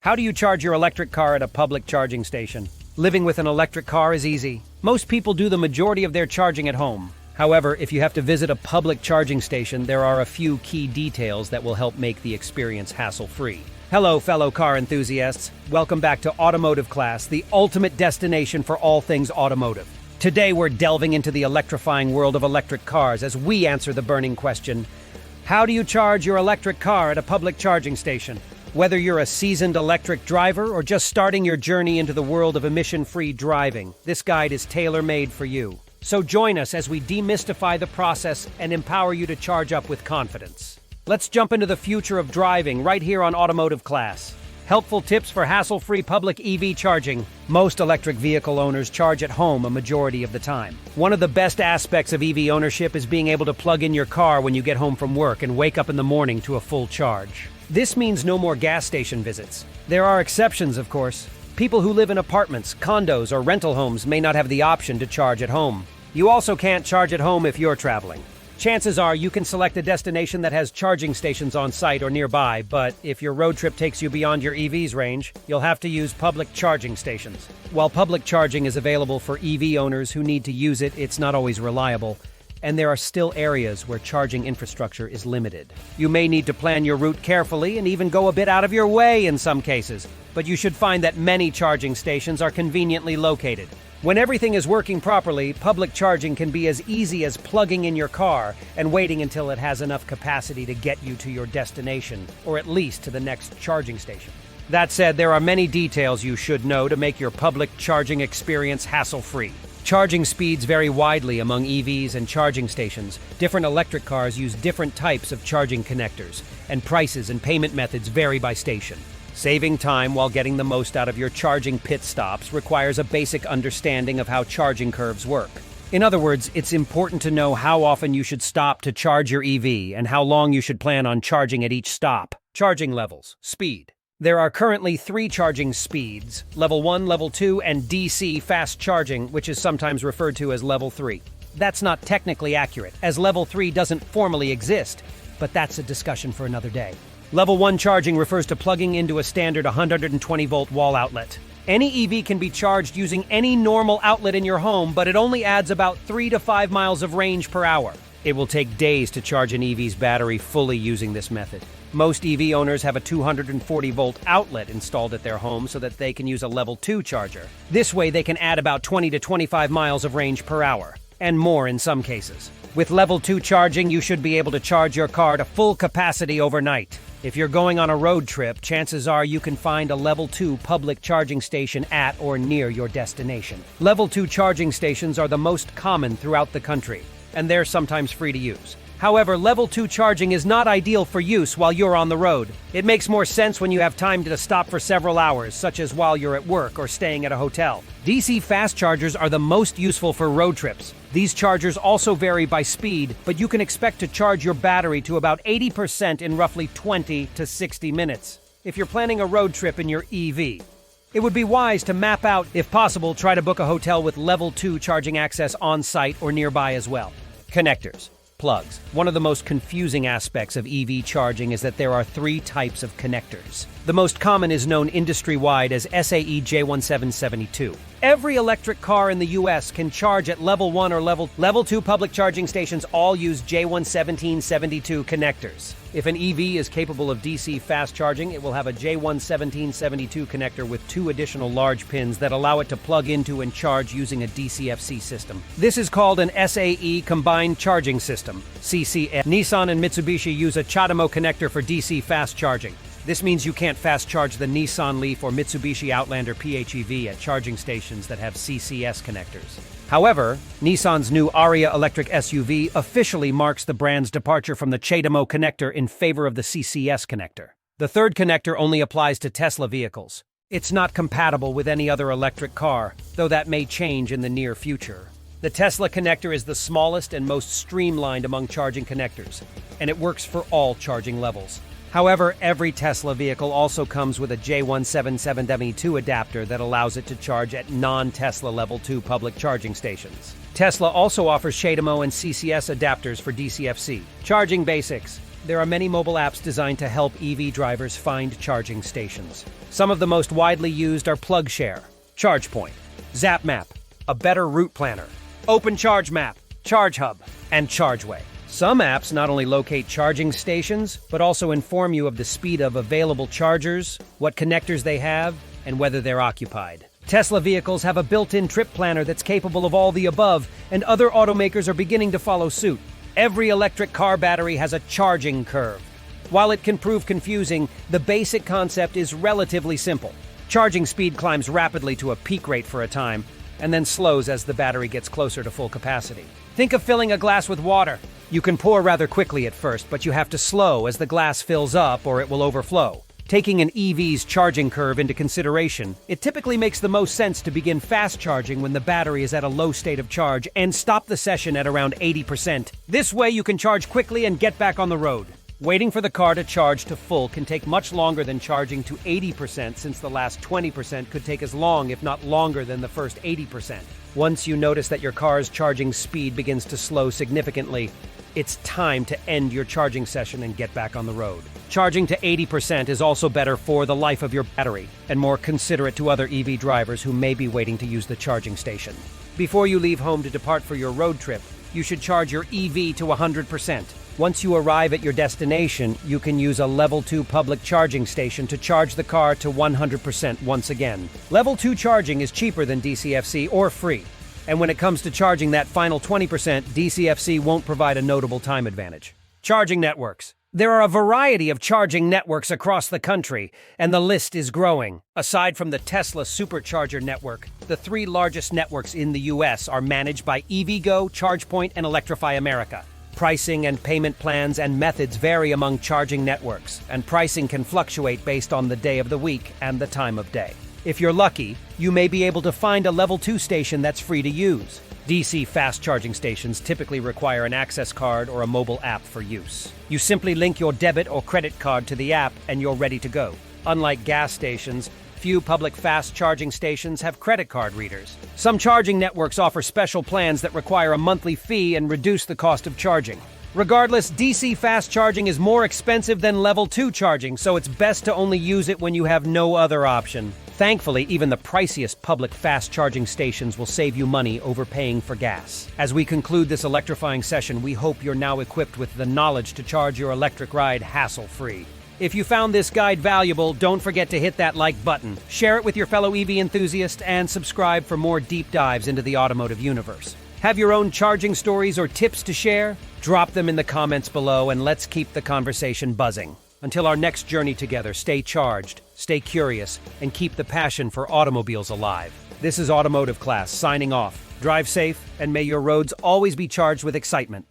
How do you charge your electric car at a public charging station? Living with an electric car is easy. Most people do the majority of their charging at home. However, if you have to visit a public charging station, there are a few key details that will help make the experience hassle-free. Hello, fellow car enthusiasts. Welcome back to Automotive Class, the ultimate destination for all things automotive. Today, we're delving into the electrifying world of electric cars as we answer the burning question: how do you charge your electric car at a public charging station? Whether you're a seasoned electric driver or just starting your journey into the world of emission-free driving, this guide is tailor-made for you. So join us as we demystify the process and empower you to charge up with confidence. Let's jump into the future of driving right here on Automotive Class. Helpful tips for hassle-free public EV charging. Most electric vehicle owners charge at home a majority of the time. One of the best aspects of EV ownership is being able to plug in your car when you get home from work and wake up in the morning to a full charge. This means no more gas station visits. There are exceptions, of course. People who live in apartments, condos, or rental homes may not have the option to charge at home. You also can't charge at home if you're traveling. Chances are you can select a destination that has charging stations on site or nearby, but if your road trip takes you beyond your EV's range, you'll have to use public charging stations. While public charging is available for EV owners who need to use it, it's not always reliable, and there are still areas where charging infrastructure is limited. You may need to plan your route carefully and even go a bit out of your way in some cases, but you should find that many charging stations are conveniently located. When everything is working properly, public charging can be as easy as plugging in your car and waiting until it has enough capacity to get you to your destination, or at least to the next charging station. That said, there are many details you should know to make your public charging experience hassle-free. Charging speeds vary widely among EVs and charging stations. Different electric cars use different types of charging connectors, and prices and payment methods vary by station. Saving time while getting the most out of your charging pit stops requires a basic understanding of how charging curves work. In other words, it's important to know how often you should stop to charge your EV and how long you should plan on charging at each stop. Charging levels. Speed. There are currently 3 charging speeds: Level 1, Level 2, and DC fast charging, which is sometimes referred to as Level 3. That's not technically accurate, as Level 3 doesn't formally exist, but that's a discussion for another day. Level 1 charging refers to plugging into a standard 120-volt wall outlet. Any EV can be charged using any normal outlet in your home, but it only adds about 3 to 5 miles of range per hour. It will take days to charge an EV's battery fully using this method. Most EV owners have a 240-volt outlet installed at their home so that they can use a Level 2 charger. This way they can add about 20 to 25 miles of range per hour, and more in some cases. With Level 2 charging, you should be able to charge your car to full capacity overnight. If you're going on a road trip, chances are you can find a Level 2 public charging station at or near your destination. Level 2 charging stations are the most common throughout the country, and they're sometimes free to use. However, Level 2 charging is not ideal for use while you're on the road. It makes more sense when you have time to stop for several hours, such as while you're at work or staying at a hotel. DC fast chargers are the most useful for road trips. These chargers also vary by speed, but you can expect to charge your battery to about 80% in roughly 20 to 60 minutes. If you're planning a road trip in your EV, it would be wise to map out, if possible, try to book a hotel with Level 2 charging access on site or nearby as well. Connectors. Plugs. One of the most confusing aspects of EV charging is that there are 3 types of connectors. The most common is known industry-wide as SAE J1772. Every electric car in the US can charge at Level 1 or Level 2 public charging stations all use J1772 connectors. If an EV is capable of DC fast charging, it will have a J1772 connector with 2 additional large pins that allow it to plug into and charge using a DCFC system. This is called an SAE Combined Charging System, CCS. Nissan and Mitsubishi use a CHAdeMO connector for DC fast charging. This means you can't fast charge the Nissan Leaf or Mitsubishi Outlander PHEV at charging stations that have CCS connectors. However, Nissan's new Ariya electric SUV officially marks the brand's departure from the CHAdeMO connector in favor of the CCS connector. The third connector only applies to Tesla vehicles. It's not compatible with any other electric car, though that may change in the near future. The Tesla connector is the smallest and most streamlined among charging connectors, and it works for all charging levels. However, every Tesla vehicle also comes with a J1772 adapter that allows it to charge at non-Tesla Level 2 public charging stations. Tesla also offers CHAdeMO and CCS adapters for DCFC. Charging basics. there are many mobile apps designed to help EV drivers find charging stations. Some of the most widely used are PlugShare, ChargePoint, ZapMap, a better route planner, OpenChargeMap, ChargeHub, and ChargeWay. Some apps not only locate charging stations, but also inform you of the speed of available chargers, what connectors they have, and whether they're occupied. Tesla vehicles have a built-in trip planner that's capable of all the above, and other automakers are beginning to follow suit. Every electric car battery has a charging curve. While it can prove confusing, the basic concept is relatively simple. Charging speed climbs rapidly to a peak rate for a time, and then slows as the battery gets closer to full capacity. Think of filling a glass with water. You can pour rather quickly at first, but you have to slow as the glass fills up or it will overflow. Taking an EV's charging curve into consideration, it typically makes the most sense to begin fast charging when the battery is at a low state of charge and stop the session at around 80%. This way you can charge quickly and get back on the road. Waiting for the car to charge to full can take much longer than charging to 80%, since the last 20% could take as long, if not longer, than the first 80%. Once you notice that your car's charging speed begins to slow significantly, it's time to end your charging session and get back on the road. Charging to 80% is also better for the life of your battery and more considerate to other EV drivers who may be waiting to use the charging station. Before you leave home to depart for your road trip, you should charge your EV to 100%. Once you arrive at your destination, you can use a Level 2 public charging station to charge the car to 100% once again. Level 2 charging is cheaper than DCFC or free. And when it comes to charging that final 20%, DCFC won't provide a notable time advantage. Charging networks. There are a variety of charging networks across the country, and the list is growing. Aside from the Tesla Supercharger network, the three largest networks in the US are managed by EVgo, ChargePoint, and Electrify America. Pricing and payment plans and methods vary among charging networks, and pricing can fluctuate based on the day of the week and the time of day. If you're lucky, you may be able to find a Level 2 station that's free to use. DC fast charging stations typically require an access card or a mobile app for use. You simply link your debit or credit card to the app and you're ready to go. Unlike gas stations, few public fast charging stations have credit card readers. Some charging networks offer special plans that require a monthly fee and reduce the cost of charging. Regardless, DC fast charging is more expensive than Level 2 charging, so it's best to only use it when you have no other option. Thankfully, even the priciest public fast charging stations will save you money overpaying for gas. As we conclude this electrifying session, we hope you're now equipped with the knowledge to charge your electric ride hassle-free. If you found this guide valuable, don't forget to hit that like button, share it with your fellow EV enthusiasts, and subscribe for more deep dives into the automotive universe. Have your own charging stories or tips to share? Drop them in the comments below and let's keep the conversation buzzing. Until our next journey together, stay charged, stay curious, and keep the passion for automobiles alive. This is Automotive Class signing off. Drive safe, and may your roads always be charged with excitement.